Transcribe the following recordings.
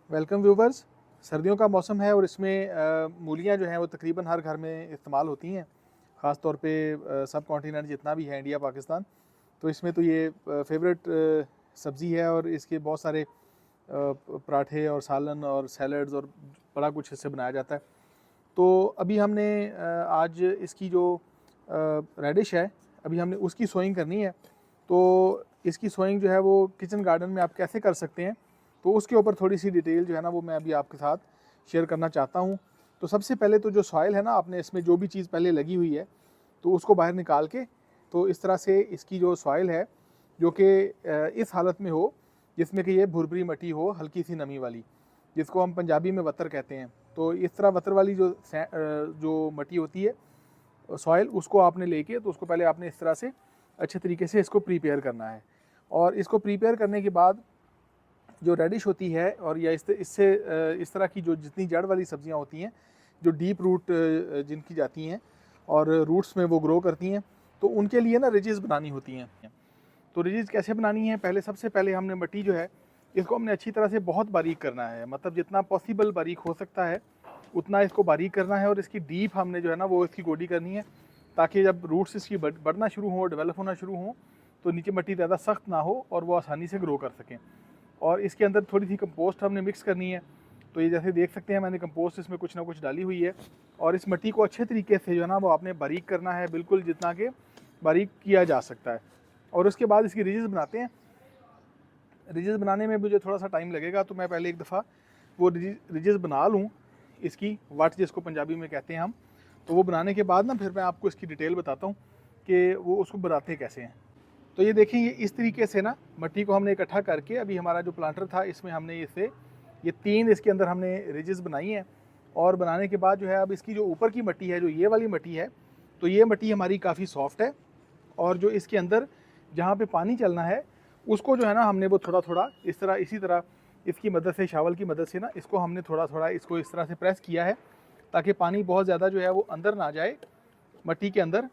Welcome viewers. सर्दियों का मौसम है और इसमें मूलियाँ जो हैं वो तकरीबन हर घर में इस्तेमाल होती हैं। ख़ास तौर पे सब कॉन्टिनेंट जितना भी है, इंडिया पाकिस्तान, तो इसमें तो ये फेवरेट सब्ज़ी है और इसके बहुत सारे पराठे और सालन और सैलड्स और बड़ा कुछ इससे बनाया जाता है। तो अभी हमने आज इसकी जो रेडिश है, अभी हमने उसकी सोइंग करनी है। तो इसकी सोइंग जो है वो किचन गार्डन में आप कैसे कर सकते हैं, तो उसके ऊपर थोड़ी सी डिटेल जो है ना वो मैं अभी आपके साथ शेयर करना चाहता हूँ। तो सबसे पहले तो जो सॉइल है ना, आपने इसमें जो भी चीज़ पहले लगी हुई है तो उसको बाहर निकाल के, तो इस तरह से इसकी जो सॉइल है जो कि इस हालत में हो जिसमें कि ये भुरभुरी मट्टी हो, हल्की सी नमी वाली, जिसको हम पंजाबी में वतर कहते हैं। तो इस तरह वतर वाली जो मट्टी होती है, सॉइल, उसको आपने लेके, तो उसको पहले आपने इस तरह से अच्छे तरीके से इसको प्रीपेयर करना है। और इसको प्रीपेयर करने के बाद जो रेडिश होती है, और या इससे इस तरह की जो जितनी जड़ वाली सब्जियां होती हैं, जो डीप रूट जिनकी जाती हैं और रूट्स में वो ग्रो करती हैं, तो उनके लिए ना रिजेस बनानी होती हैं। तो रिजेस कैसे बनानी है, पहले सबसे पहले हमने मिट्टी जो है इसको हमने अच्छी तरह से बहुत बारीक करना है, मतलब जितना पॉसिबल बारीक हो सकता है उतना इसको बारीक करना है। और इसकी डीप हमने जो है ना वो इसकी गोडी करनी है, ताकि जब रूट्स इसकी बढ़ना शुरू हो, डेवलप होना शुरू हो, तो नीचे मिट्टी ज़्यादा सख्त ना हो और वो आसानी से ग्रो कर सकें। और इसके अंदर थोड़ी सी कंपोस्ट हमने मिक्स करनी है। तो ये जैसे देख सकते हैं, मैंने कंपोस्ट इसमें कुछ ना कुछ डाली हुई है। और इस मिट्टी को अच्छे तरीके से जो है ना वो आपने बारीक करना है, बिल्कुल जितना कि बारीक किया जा सकता है। और उसके बाद इसकी रिजेस बनाते हैं। रिजेस बनाने में मुझे थोड़ा सा टाइम लगेगा, तो मैं पहले एक दफ़ा वो रिजेस बना लूँ इसकी, वाट जिसको पंजाबी में कहते हैं हम। तो वो बनाने के बाद ना फिर मैं आपको इसकी डिटेल बताता हूँ कि वो उसको बनाते कैसे हैं। तो ये देखें, ये इस तरीके से ना मिट्टी को हमने इकट्ठा करके, अभी हमारा जो प्लांटर था इसमें हमने इसे ये 3 इसके अंदर हमने रिजेस बनाई हैं। और बनाने के बाद जो है, अब इसकी जो ऊपर की मिट्टी है, जो ये वाली मिट्टी है, तो ये मिट्टी हमारी काफ़ी सॉफ्ट है। और जो इसके अंदर जहाँ पे पानी चलना है, उसको जो है ना हमने वो थोड़ा थोड़ा इस तरह, इसी तरह इसकी मदद से, शावल की मदद से ना इसको हमने थोड़ा थोड़ा इसको इस तरह से प्रेस किया है, ताकि पानी बहुत ज़्यादा जो है वो अंदर ना जाए मिट्टी के अंदर।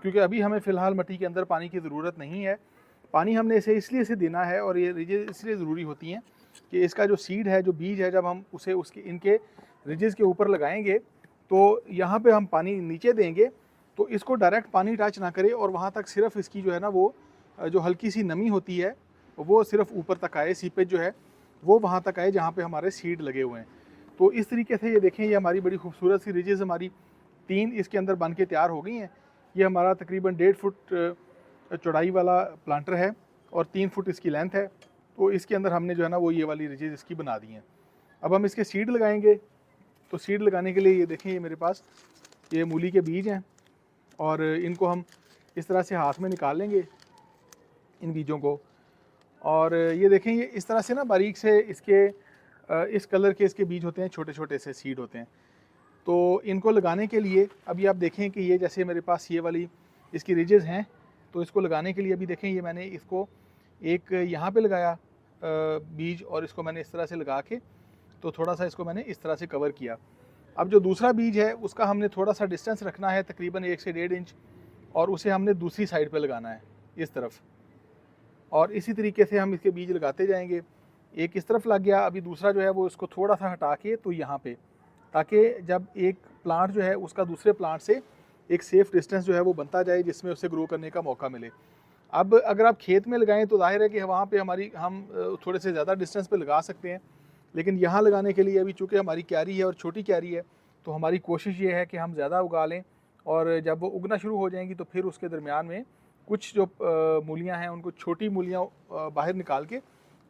क्योंकि अभी हमें फ़िलहाल मिट्टी के अंदर पानी की ज़रूरत नहीं है। पानी हमने इसे इसलिए से देना है, और ये रिजेस इसलिए ज़रूरी होती हैं कि इसका जो सीड है, जो बीज है, जब हम उसे उसके इनके रिजेस के ऊपर लगाएंगे, तो यहाँ पे हम पानी नीचे देंगे, तो इसको डायरेक्ट पानी टच ना करे, और वहाँ तक सिर्फ इसकी जो है ना वो जो हल्की सी नमी होती है वो सिर्फ ऊपर तक आए, सीपेज जो है वो वहाँ तक आए जहाँ पे हमारे सीड लगे हुए हैं। तो इस तरीके से ये देखें, ये हमारी बड़ी खूबसूरत सी रिजेस हमारी 3 इसके अंदर बन के तैयार हो गई हैं। ये हमारा तकरीबन 1.5 फुट चौड़ाई वाला प्लांटर है और 3 फुट इसकी लेंथ है। तो इसके अंदर हमने जो है ना वो ये वाली रिजेस इसकी बना दी हैं। अब हम इसके सीड लगाएंगे। तो सीड लगाने के लिए ये देखें, ये मेरे पास ये मूली के बीज हैं, और इनको हम इस तरह से हाथ में निकाल लेंगे, इन बीजों को। और ये देखें, ये इस तरह से ना बारीक से इसके इस कलर के इसके बीज होते हैं, छोटे छोटे से सीड होते हैं। तो इनको लगाने के लिए अभी आप देखें कि ये जैसे मेरे पास ये वाली इसकी रिजेस हैं, तो इसको लगाने के लिए अभी देखें, ये मैंने इसको एक यहाँ पे लगाया बीज, और इसको मैंने इस तरह से लगा के, तो थोड़ा सा इसको मैंने इस तरह से कवर किया। अब जो दूसरा बीज है उसका हमने थोड़ा सा डिस्टेंस रखना है, तकरीबन 1 से 1.5 इंच, और उसे हमने दूसरी साइड पे लगाना है, इस तरफ। और इसी तरीके से हम इसके बीज लगाते जाएंगे। एक इस तरफ लग गया, अभी दूसरा जो है वो इसको थोड़ा सा हटा के, तो यहाँ पे, ताकि जब एक प्लांट जो है उसका दूसरे प्लांट से एक सेफ डिस्टेंस जो है वो बनता जाए, जिसमें उसे ग्रो करने का मौका मिले। अब अगर आप खेत में लगाएं तो जाहिर है कि वहाँ पे हम थोड़े से ज़्यादा डिस्टेंस पे लगा सकते हैं, लेकिन यहाँ लगाने के लिए अभी चूँकि हमारी क्यारी है और छोटी क्यारी है, तो हमारी कोशिश ये है कि हम ज़्यादा उगा लें, और जब वो उगना शुरू हो जाएंगी तो फिर उसके दरमियान में कुछ जो मूलियाँ हैं, उनको छोटी मूलियाँ बाहर निकाल के,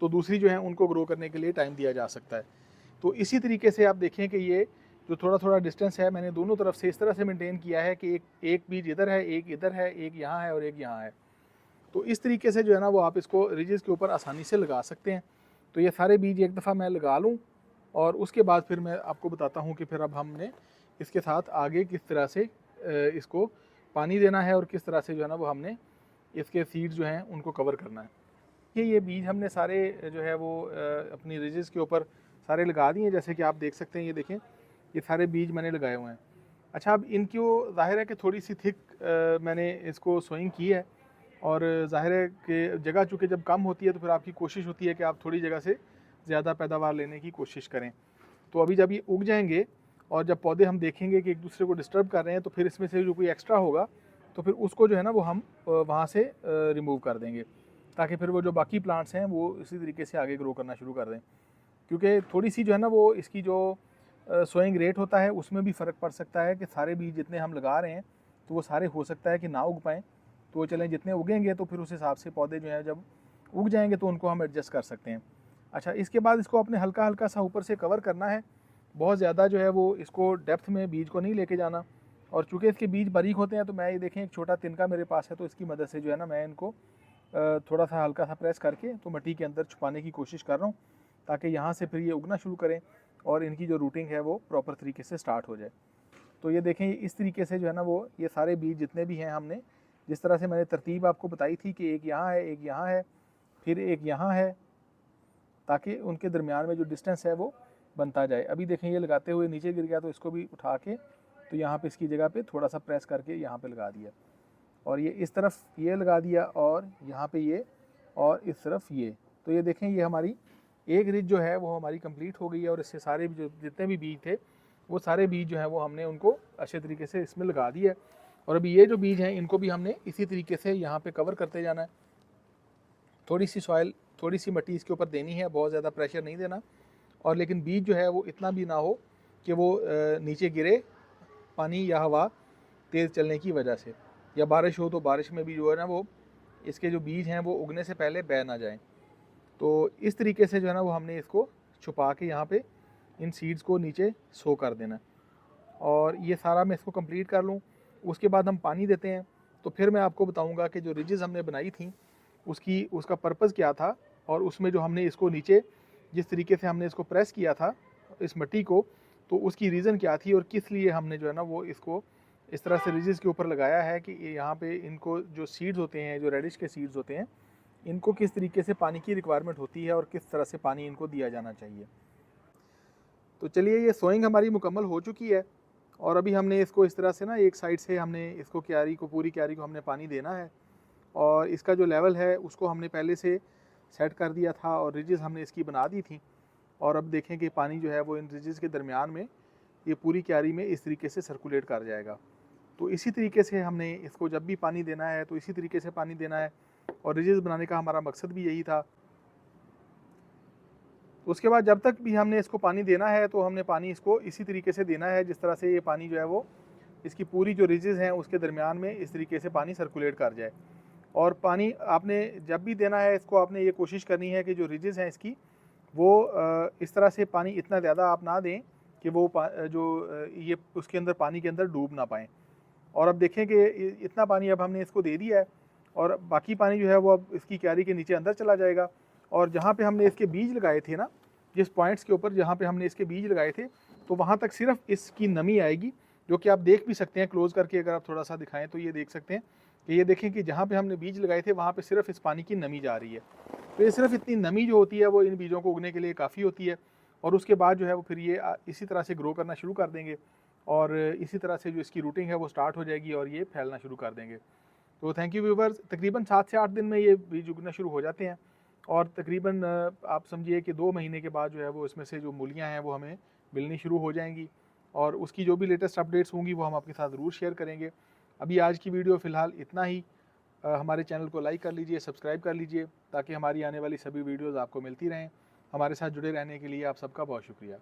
तो दूसरी जो हैं उनको ग्रो करने के लिए टाइम दिया जा सकता है। तो इसी तरीके से आप देखें कि ये जो थोड़ा थोड़ा डिस्टेंस है, मैंने दोनों तरफ से इस तरह से मेंटेन किया है कि एक बीज इधर है, एक इधर है, एक यहाँ है और एक यहाँ है। तो इस तरीके से जो है ना वो आप इसको रिजेस के ऊपर आसानी से लगा सकते हैं। तो ये सारे बीज एक दफ़ा मैं लगा लूँ, और उसके बाद फिर मैं आपको बताता हूँ कि फिर अब हमने इसके साथ आगे किस तरह से इसको पानी देना है, और किस तरह से जो है ना वो हमने इसके सीड्स जो हैं उनको कवर करना है। ये बीज हमने सारे जो है वो अपनी रिजेस के ऊपर सारे लगा दिए, जैसे कि आप देख सकते हैं। ये देखें, ये सारे बीज मैंने लगाए हुए हैं। अच्छा, अब इनको ज़ाहिर है कि थोड़ी सी थिक मैंने इसको सोइंग की है, और ज़ाहिर है कि जगह चूँकि जब कम होती है तो फिर आपकी कोशिश होती है कि आप थोड़ी जगह से ज़्यादा पैदावार लेने की कोशिश करें। तो अभी जब ये उग जाएंगे और जब पौधे हम देखेंगे कि एक दूसरे को डिस्टर्ब कर रहे हैं, तो फिर इसमें से जो कोई एक्स्ट्रा होगा तो फिर उसको जो है ना वो हम वहाँ से रिमूव कर देंगे, ताकि फिर वो जो बाकी प्लांट्स हैं वो इसी तरीके से आगे ग्रो करना शुरू कर दें। क्योंकि थोड़ी सी जो है ना वो इसकी जो सोइंग रेट होता है उसमें भी फ़र्क पड़ सकता है कि सारे बीज जितने हम लगा रहे हैं तो वो सारे हो सकता है कि ना उग पाएँ। तो चलें जितने उगेंगे तो फिर उस हिसाब से पौधे जो हैं जब उग जाएंगे तो उनको हम एडजस्ट कर सकते हैं। अच्छा, इसके बाद इसको अपने हल्का हल्का सा ऊपर से कवर करना है, बहुत ज़्यादा जो है वो इसको डेप्थ में बीज को नहीं लेके जाना। और चूँकि इसके बीज बारीक होते हैं तो मैं ये देखें एक छोटा तिनका मेरे पास है, तो इसकी मदद से जो है ना मैं इनको थोड़ा सा हल्का सा प्रेस करके तो मिट्टी के अंदर छुपाने की कोशिश कर रहा हूँ, ताकि यहाँ से फिर ये उगना शुरू करें और इनकी जो रूटिंग है वो प्रॉपर तरीके से स्टार्ट हो जाए। तो ये देखें इस तरीके से जो है ना वो ये सारे बीज जितने भी हैं, हमने जिस तरह से मैंने तरतीब आपको बताई थी कि एक यहाँ है, एक यहाँ है, फिर एक यहाँ है, ताकि उनके दरमियान में जो डिस्टेंस है वो बनता जाए। अभी देखें ये लगाते हुए नीचे गिर गया, तो इसको भी उठा के तो यहाँ पे इसकी जगह पे थोड़ा सा प्रेस करके यहाँ पे लगा दिया, और ये इस तरफ ये लगा दिया, और यहाँ पे ये, और इस तरफ ये। तो ये देखें ये हमारी एक रिज जो है वो हमारी कंप्लीट हो गई है, और इससे सारे जो जितने भी बीज थे वो सारे बीज जो हैं वो हमने उनको अच्छे तरीके से इसमें लगा दिया है। और अभी ये जो बीज हैं इनको भी हमने इसी तरीके से यहाँ पे कवर करते जाना है। थोड़ी सी सॉइल, थोड़ी सी मिट्टी इसके ऊपर देनी है, बहुत ज़्यादा प्रेशर नहीं देना, और लेकिन बीज जो है वो इतना भी ना हो कि वो नीचे गिरे पानी या हवा तेज़ चलने की वजह से, या बारिश हो तो बारिश में भी जो है ना वो इसके जो बीज हैं वो उगने से पहले बह ना जाएं। तो इस तरीके से जो है ना वो हमने इसको छुपा के यहाँ पे इन सीड्स को नीचे सो कर देना। और ये सारा मैं इसको कंप्लीट कर लूँ, उसके बाद हम पानी देते हैं। तो फिर मैं आपको बताऊँगा कि जो रिजेस हमने बनाई थी उसका पर्पज़ क्या था, और उसमें जो हमने इसको नीचे जिस तरीके से हमने इसको प्रेस किया था इस मिट्टी को, तो उसकी रीज़न क्या थी और किस लिए हमने जो है ना वो इसको इस तरह से रिजेस के ऊपर लगाया है कि यहाँ पे इनको जो सीड्स होते हैं, जो रेडिश के सीड्स होते हैं, इनको किस तरीके से पानी की रिक्वायरमेंट होती है और किस तरह से पानी इनको दिया जाना चाहिए। तो चलिए ये सोइंग हमारी मुकम्मल हो चुकी है, और अभी हमने इसको इस तरह से ना एक साइड से हमने इसको पूरी क्यारी को हमने पानी देना है, और इसका जो लेवल है उसको हमने पहले से सेट कर दिया था, और रिजेस हमने इसकी बना दी थी। और अब देखें कि पानी जो है वो इन रिजेस के दरमियान में ये पूरी क्यारी में इस तरीके से सर्कुलेट कर जाएगा। तो इसी तरीके से हमने इसको जब भी पानी देना है तो इसी तरीके से पानी देना है, और रिजेस बनाने का हमारा मकसद भी यही था। उसके बाद जब तक भी हमने इसको पानी देना है तो हमने पानी इसको इसी तरीके से देना है जिस तरह से ये पानी जो है वो इसकी पूरी जो रिजेस हैं उसके दरमियान में इस तरीके से पानी सर्कुलेट कर जाए। और पानी आपने जब भी देना है इसको आपने ये कोशिश करनी है कि जो रिजेस हैं इसकी वो इस तरह से पानी इतना ज़्यादा आप ना दें कि वो ये उसके अंदर पानी के अंदर डूब ना पाएँ। और अब देखें कि इतना पानी अब हमने इसको दे दिया है, और बाकी पानी जो है वो अब इसकी क्यारी के नीचे अंदर चला जाएगा। और जहाँ पे हमने इसके बीज लगाए थे ना, जिस पॉइंट्स के ऊपर जहाँ पे हमने इसके बीज लगाए थे, तो वहाँ तक सिर्फ इसकी नमी आएगी, जो कि आप देख भी सकते हैं क्लोज़ करके। अगर आप थोड़ा सा दिखाएं तो ये देख सकते हैं कि ये देखें कि जहाँ पे हमने बीज लगाए थे वहाँ पे सिर्फ इस पानी की नमी जा रही है। तो ये सिर्फ इतनी नमी जो होती है वो इन बीजों को उगने के लिए काफ़ी होती है, और उसके बाद जो है वो फिर ये इसी तरह से ग्रो करना शुरू कर देंगे, और इसी तरह से जो इसकी रूटिंग है वो स्टार्ट हो जाएगी और ये फैलना शुरू कर देंगे। तो थैंक यू व्यूवर्स, तकरीबन 7 से 8 दिन में ये बीज उगना शुरू हो जाते हैं, और तकरीबन आप समझिए कि 2 महीने के बाद जो है वो इसमें से जो मूलियाँ हैं वो हमें मिलनी शुरू हो जाएंगी, और उसकी जो भी लेटेस्ट अपडेट्स होंगी वो हम आपके साथ ज़रूर शेयर करेंगे। अभी आज की वीडियो फ़िलहाल इतना ही। हमारे चैनल को लाइक कर लीजिए, सब्सक्राइब कर लीजिए, ताकि हमारी आने वाली सभी वीडियोज़ आपको मिलती रहें। हमारे साथ जुड़े रहने के लिए आप सबका बहुत शुक्रिया।